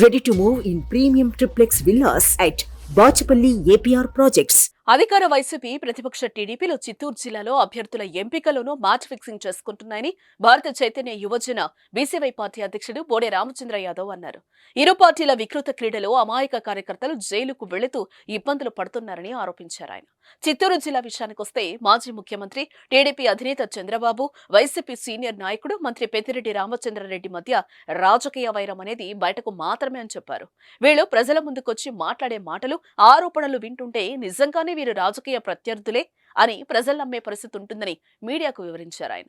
Ready to move in premium triplex villas at Bachapalli APR Projects. అధికార YCP ప్రతిపక్ష టీడీపీలో చిత్తూరు జిల్లాలో అభ్యర్థుల ఎంపికలను మ్యాచ్ ఫిక్సింగ్ చేసుకుంటున్నాయని భారత చైతన్య యువజన బీసీవై పార్టీ అధ్యక్షుడు బోడే రామచంద్ర యాదవ్ అన్నారు. ఇరు పార్టీల వికృత క్రీడలో అమాయక కార్యకర్తలు జైలుకు వెళుతూ ఇబ్బందులు పడుతున్నారని ఆరోపించారు. ఆయన చిత్తూరు జిల్లా విషయానికొస్తే మాజీ ముఖ్యమంత్రి టీడీపీ అధినేత చంద్రబాబు, వైసీపీ సీనియర్ నాయకుడు మంత్రి పెద్దిరెడ్డి రామచంద్రారెడ్డి మధ్య రాజకీయ వైరం అనేది బయటకు మాత్రమే అని చెప్పారు. వీళ్ళు ప్రజల ముందుకొచ్చి మాట్లాడే మాటలు, ఆరోపణలు వింటుంటే నిజంగానే వీరు రాజకీయ ప్రత్యర్థులే అని ప్రజలు నమ్మే పరిస్థితి ఉంటుందని మీడియాకు వివరించారు. ఆయన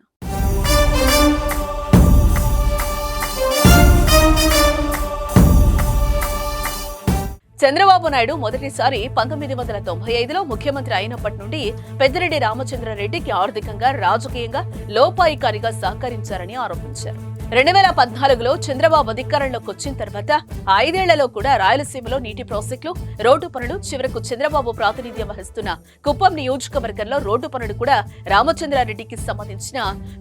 చంద్రబాబు నాయుడు మొదటిసారి 1995లో ముఖ్యమంత్రి అయినప్పటి నుండి పెద్దిరెడ్డి రామచంద్రారెడ్డికి ఆర్థికంగా, రాజకీయంగా లోపాయికారిగా సహకరించారని ఆరోపించారు. 2014లో చంద్రబాబు అధికారంలోకి వచ్చిన తర్వాత 5 ఏళ్లలో కూడా రాయలసీమలో నీటి ప్రాజెక్టులు, రోడ్డు పనులు, చివరకు చంద్రబాబు ప్రాతినిధ్యం వహిస్తున్న కుప్పం నియోజకవర్గంలో రోడ్డు పనులు కూడా రామచంద్రారెడ్డికి సంబంధించిన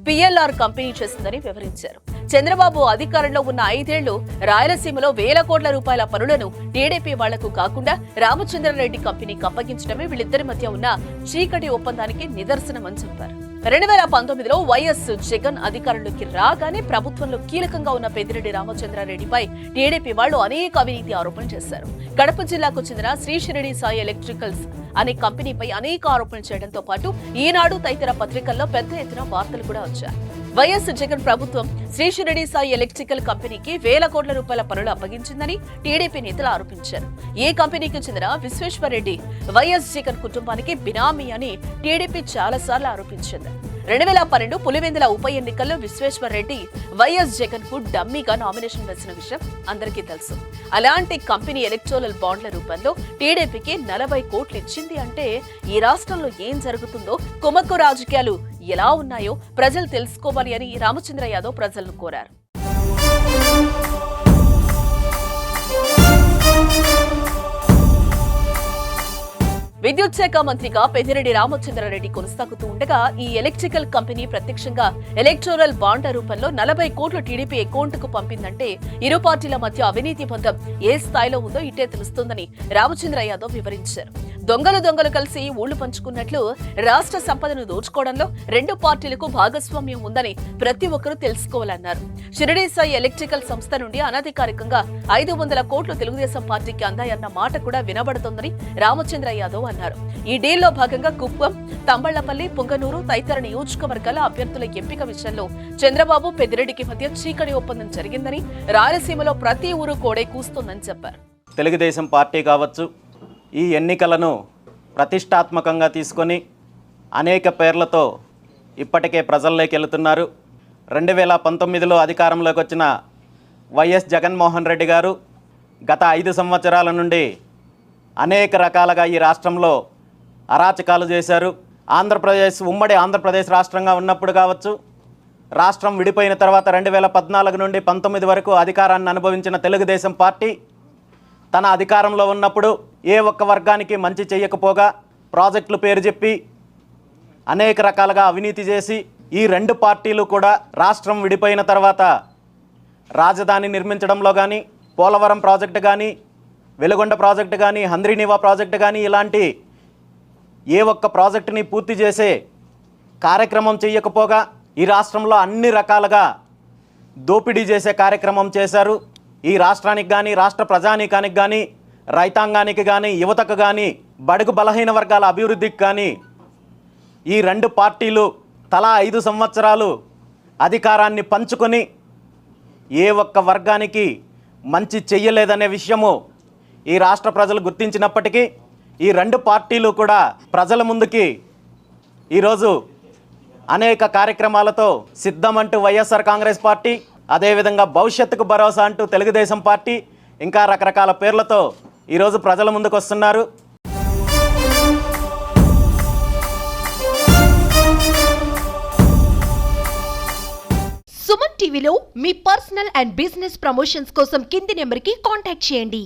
PLR కంపెనీ చేసిందని వివరించారు. చంద్రబాబు అధికారంలో ఉన్న 5 ఏళ్లు రాయలసీమలో వేల కోట్ల రూపాయల పనులను టీడీపీ వాళ్లకు కాకుండా రామచంద్రారెడ్డి కంపెనీకి అప్పగించడమే వీళ్ళిద్దరి మధ్య ఉన్న చీకటి ఒప్పందానికి నిదర్శనమని చెప్పారు. 2019లో వైఎస్ జగన్ అధికారంలోకి రాగానే ప్రభుత్వంలో కీలకంగా ఉన్న పెద్దిరెడ్డి రామచంద్రారెడ్డిపై టీడీపీ వాళ్లు అనేక అవినీతి ఆరోపణలు చేశారు. కడప జిల్లాకు చెందిన శ్రీ షిరిడి సాయి ఎలక్ట్రికల్స్ అనే కంపెనీపై అనేక ఆరోపణలు చేయడంతో పాటు ఈనాడు తదితర పత్రికల్లో పెద్ద ఎత్తున వార్తలు కూడా వచ్చాయి. వైఎస్ జగన్ ప్రభుత్వం శ్రీ షిరిడి సాయి ఎలక్ట్రికల్ కంపెనీకి వేల కోట్ల రూపాయల పనులు అప్పగించిందని టీడీపీ నేతలు ఆరోపించారు. ఈ కంపెనీకి చెందిన విశ్వేశ్వరరెడ్డి వైఎస్ జగన్ కుటుంబానికి బినామీ అని టీడీపీ చాలాసార్లు ఆరోపించింది. 2012 పులివెందుల ఉప ఎన్నికల్లో విశ్వేశ్వరరెడ్డి వైఎస్ జగన్ కు డమ్మీగా నామినేషన్ వేసిన విషయం అందరికీ తెలుసు. అలాంటి కంపెనీ ఎలక్టోరల్ బాండ్ల రూపంలో టీడీపీకి 40 కోట్లు ఇచ్చింది అంటే ఈ రాష్ట్రంలో ఏం జరుగుతుందో, కుమ్మక్కు రాజకీయాలు ఎలా ఉన్నాయో ప్రజలు తెలుసుకోవాలి అని రామచంద్ర యాదవ్ ప్రజలను కోరారు. విద్యుత్ శాఖ మంత్రిగా పెద్దిరెడ్డి రామచంద్రారెడ్డి కొనసాగుతూ ఉండగా ఈ ఎలక్ట్రికల్ కంపెనీ ప్రత్యక్షంగా ఎలక్టోరల్ బాండ్ల రూపంలో 40 కోట్లు టీడీపీ అకౌంట్ కు పంపిందంటే ఇరు పార్టీల మధ్య అవినీతి బంధం ఏ స్థాయిలో ఉందో ఇట్టే తెలుస్తుందని రామచంద్ర యాదవ్ వివరించారు. దొంగలు కలిసి ఊళ్లు పంచుకున్నట్లు రాష్ట్ర సంపదను దోచుకోవడంలో రెండు పార్టీలకు భాగస్వామ్యం ఉందని ప్రతి ఒక్కరూ తెలుసుకోవాలన్నారు. షిరిడి సాయి ఎలక్ట్రికల్ సంస్థ నుండి అనధికారికంగా 500 కోట్లు తెలుగుదేశం పార్టీకి అందాయన్న మాట కూడా వినబడుతోందని రామచంద్ర యాదవ్ అన్నారు. ఈ డీల్లో భాగంగా కుప్పం, తంబళ్లపల్లి, పుంగనూరు తదితర నియోజకవర్గాల అభ్యర్థుల ఎంపిక విషయంలో చంద్రబాబు, పెద్దిరెడ్డికి మధ్య చీకటి ఒప్పందం జరిగిందని, రాయలసీమలో ప్రతి ఊరు కోడే కూస్తోందని చెప్పారు. తెలుగుదేశం పార్టీ కావచ్చు, ఈ ఎన్నికలను ప్రతిష్టాత్మకంగా తీసుకొని అనేక పేర్లతో ఇప్పటికే ప్రజల్లోకి వెళుతున్నారు. 2019లో అధికారంలోకి వచ్చిన వైఎస్ జగన్మోహన్ రెడ్డి గారు గత 5 సంవత్సరాల నుండి అనేక రకాలుగా ఈ రాష్ట్రంలో అరాచకాలు చేశారు. ఉమ్మడి ఆంధ్రప్రదేశ్ రాష్ట్రంగా ఉన్నప్పుడు కావచ్చు, రాష్ట్రం విడిపోయిన తర్వాత 2014 నుండి 19 వరకు అధికారాన్ని అనుభవించిన తెలుగుదేశం పార్టీ తన అధికారంలో ఉన్నప్పుడు ఏ ఒక్క వర్గానికి మంచి చేయకపోగా ప్రాజెక్టులు పేరు చెప్పి అనేక రకాలుగా అవినీతి చేసి ఈ రెండు పార్టీలు కూడా రాష్ట్రం విడిపోయిన తర్వాత రాజధాని నిర్మించడంలో కానీ, పోలవరం ప్రాజెక్టు కానీ, వెలుగొండ ప్రాజెక్టు కానీ, హంద్రీనివా ప్రాజెక్టు కానీ ఇలాంటి ఏ ఒక్క ప్రాజెక్టుని పూర్తి చేసే కార్యక్రమం చేయకపోగా ఈ రాష్ట్రంలో అన్ని రకాలుగా దోపిడీ చేసే కార్యక్రమం చేశారు. ఈ రాష్ట్రానికి కానీ, రాష్ట్ర ప్రజానీకానికి కానీ, రైతాంగానికి కానీ, యువతకు కానీ, బడుగు బలహీన వర్గాల అభివృద్ధికి కానీ ఈ రెండు పార్టీలు తలా 5 సంవత్సరాలు అధికారాన్ని పంచుకొని ఏ ఒక్క వర్గానికి మంచి చెయ్యలేదనే విషయము ఈ రాష్ట్ర ప్రజలు గుర్తించినప్పటికీ ఈ రెండు పార్టీలు కూడా ప్రజల ముందుకి ఈరోజు అనేక కార్యక్రమాలతో సిద్ధమంటూ వైఎస్ఆర్ కాంగ్రెస్ పార్టీ, అదేవిధంగా భవిష్యత్తుకు భరోసా అంటూ తెలుగుదేశం పార్టీ ఇంకా రకరకాల పేర్లతో ఈరోజు ప్రజల ముందుకు వస్తున్నారు. సుమన్ టీవీలో మీ పర్సనల్ అండ్ బిజినెస్ ప్రమోషన్స్ కోసం కింది నెంబర్కి కాంటాక్ట్ చేయండి.